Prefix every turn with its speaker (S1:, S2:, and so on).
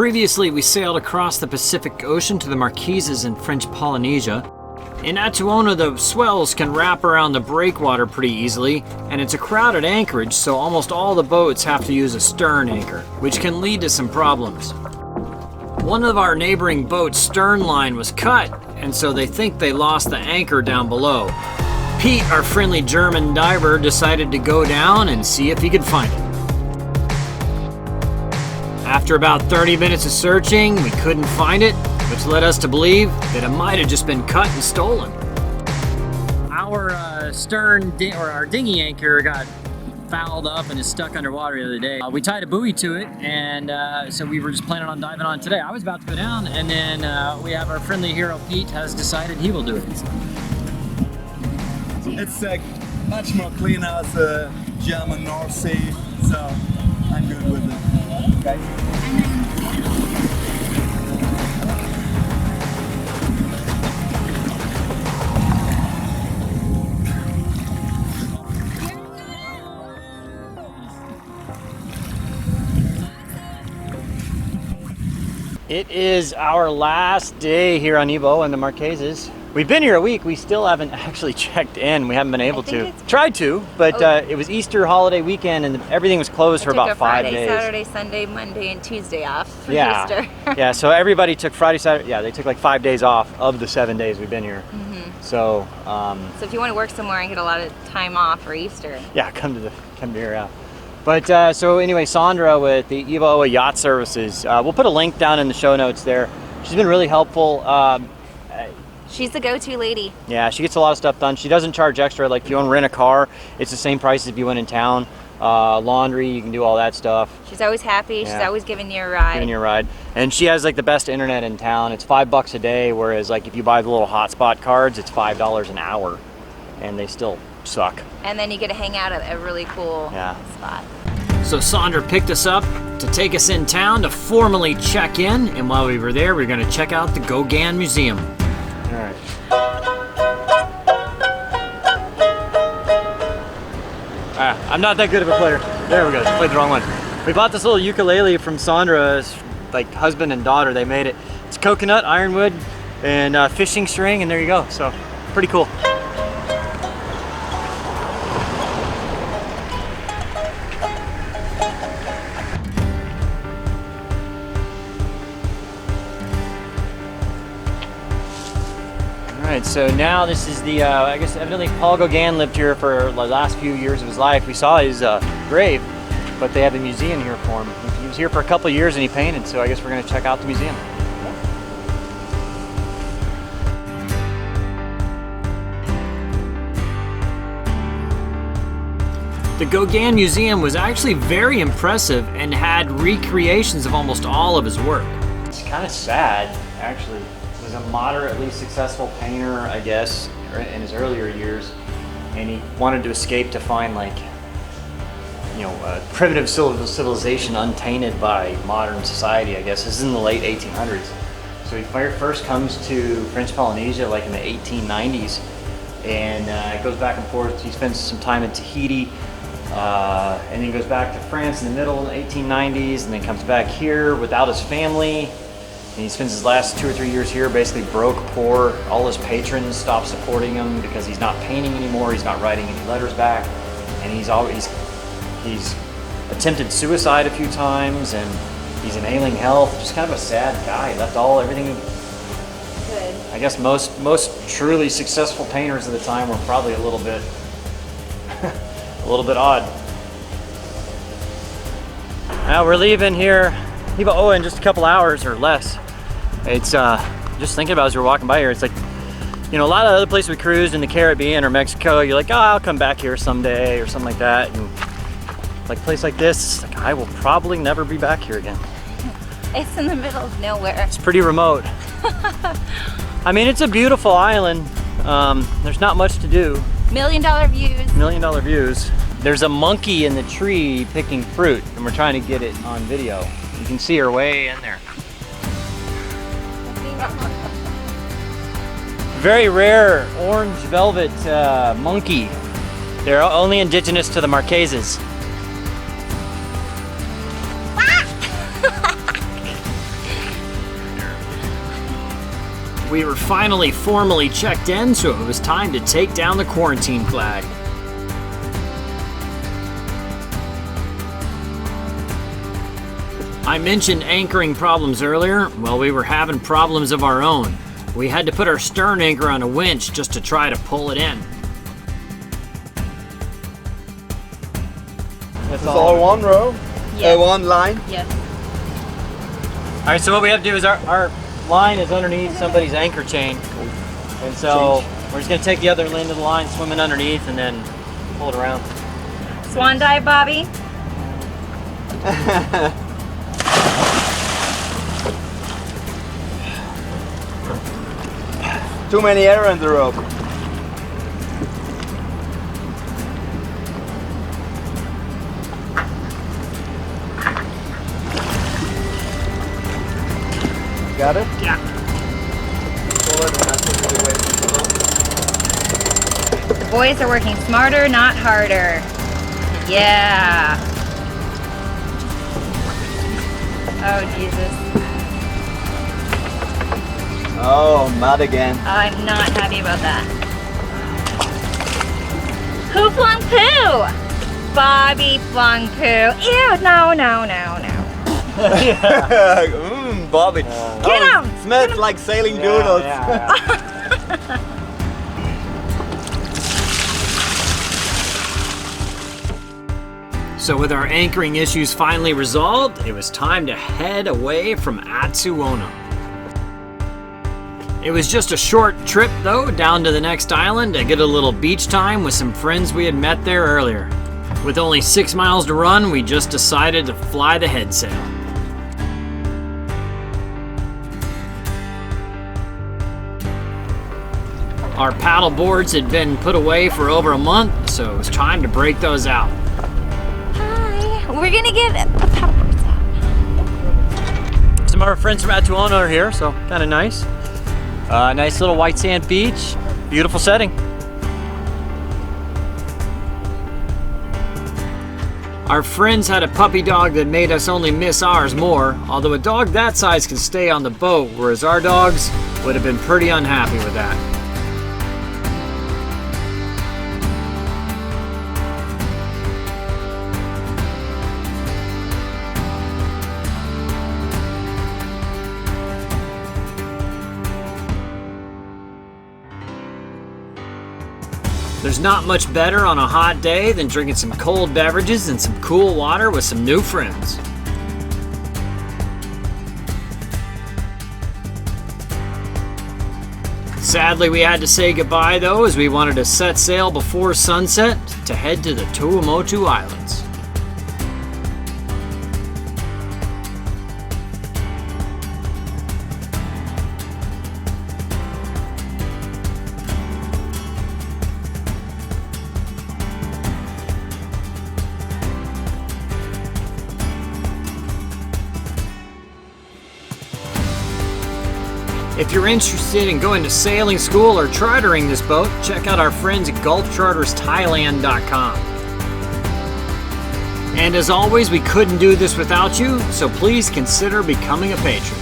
S1: Previously, we sailed across the Pacific Ocean to the Marquesas in French Polynesia. In Atuona, the swells can wrap around the breakwater pretty easily, and it's a crowded anchorage, so almost all the boats have to use a stern anchor, which can lead to some problems. One of our neighboring boats' stern line was cut, and so they think they lost the anchor down below. Pete, our friendly German diver, decided to go down and see if he could find it. After about 30 minutes of searching, we couldn't find it, which led us to believe that it might have just been cut and stolen. Our our dinghy anchor got fouled up and is stuck underwater the other day. We tied a buoy to it, and so we were just planning on diving on today. I was about to go down, and then we have our friendly hero Pete has decided he will do it.
S2: It's much more clean as the German North Sea, so I'm good with it. Okay.
S1: It is our last day here on Hiva-oa in the Marquesas. We've been here a week. We still haven't actually checked in. We haven't been able to. Tried to, but it was Easter holiday weekend and everything was closed for about 5 days.
S3: Saturday, Sunday, Monday, and Tuesday off for Easter.
S1: Yeah, so everybody took Friday, Saturday. Yeah, they took like 5 days off of the 7 days we've been here. So
S3: if you want to work somewhere and get a lot of time off for Easter.
S1: Yeah, come here, yeah. But so anyway, Sandra with the Hiva-oa Yacht Services, we'll put a link down in the show notes there. She's been really helpful.
S3: She's the go-to lady.
S1: Yeah, she gets a lot of stuff done. She doesn't charge extra. Like if you want to rent a car, it's the same price as if you went in town. Laundry, you can do all that stuff.
S3: She's always happy.
S1: Yeah.
S3: She's always giving you a ride.
S1: Giving you a ride. And she has like the best internet in town. It's $5 a day, whereas like if you buy the little hotspot cards, it's $5 an hour, and they still suck.
S3: And then you get to hang out at a really cool spot. So
S1: Sandra picked us up to take us in town to formally check in, and while we were there, we were going to check out the Gauguin Museum. All right. I'm not that good of a player. There we go. Played the wrong one. We bought this little ukulele from Sandra's like husband and daughter. They made it. It's coconut, ironwood, and fishing string, and there you go. So pretty cool. Alright, so now this is the, I guess evidently Paul Gauguin lived here for the last few years of his life. We saw his grave, but they have a museum here for him. He was here for a couple of years and he painted, so I guess we're going to check out the museum. The Gauguin Museum was actually very impressive and had recreations of almost all of his work. It's kind of sad, actually. He was a moderately successful painter, I guess, in his earlier years, and he wanted to escape to find like, you know, primitive civilization untainted by modern society, I guess. This is in the late 1800s. So he first comes to French Polynesia like in the 1890s, and goes back and forth. He spends some time in Tahiti, and then goes back to France in the middle of the 1890s, and then comes back here without his family. And he spends his last 2 or 3 years here basically broke, poor. All his patrons stop supporting him because he's not painting anymore, he's not writing any letters back, and he's attempted suicide a few times, and he's in ailing health. Just kind of a sad guy. He left everything.
S3: Good.
S1: I guess most truly successful painters of the time were probably a little bit odd. Now we're leaving here, Hiva-oa, in just a couple hours or less. It's just thinking about it as we're walking by here, it's like, you know, a lot of other places we cruised in the Caribbean or Mexico, you're like, oh, I'll come back here someday or something like that. And like a place like this, like, I will probably never be back here again.
S3: It's in the middle of nowhere.
S1: It's pretty remote. I mean, it's a beautiful island. There's not much to do.
S3: $1 million views. $1
S1: million views. There's a monkey in the tree picking fruit, and we're trying to get it on video. You can see her way in there. Very rare orange velvet monkey. They're only indigenous to the Marquesas. We were finally formally checked in, so it was time to take down the quarantine flag. I mentioned anchoring problems earlier. Well, we were having problems of our own. We had to put our stern anchor on a winch just to try to pull it in.
S2: It's all one row?
S3: Yes.
S2: One line?
S3: Yes.
S1: All right, so what we have to do is our line is underneath somebody's anchor chain. And so we're just gonna take the other end of the line, swim it underneath, and then pull it around.
S3: Swan dive, Bobby.
S2: Too many air on the rope. Got it?
S1: Yeah.
S2: Pull it and that's what you're waiting for.
S3: The boys are working smarter, not harder. Yeah. Oh, Jesus.
S2: Oh, mud again.
S3: I'm not happy about that. Who flung poo? Bobby flung poo. Ew, no, no, no, no.
S2: Bobby.
S3: Get him!
S2: Smells like sailing doodles.
S1: So with our anchoring issues finally resolved, it was time to head away from Atsuono. It was just a short trip though, down to the next island to get a little beach time with some friends we had met there earlier. With only 6 miles to run, we just decided to fly the head sail. Our paddle boards had been put away for over a month, so it was time to break those out.
S3: Hi. We're gonna get the paddle boards out.
S1: Some of our friends from Atsuono are here, so kind of nice. Nice little white sand beach, beautiful setting. Our friends had a puppy dog that made us only miss ours more, although a dog that size can stay on the boat, whereas our dogs would have been pretty unhappy with that. There's not much better on a hot day than drinking some cold beverages and some cool water with some new friends. Sadly, we had to say goodbye though, as we wanted to set sail before sunset to head to the Tuamotu Islands. If you're interested in going to sailing school or chartering this boat, check out our friends at GulfChartersThailand.com. And as always, we couldn't do this without you, so please consider becoming a patron.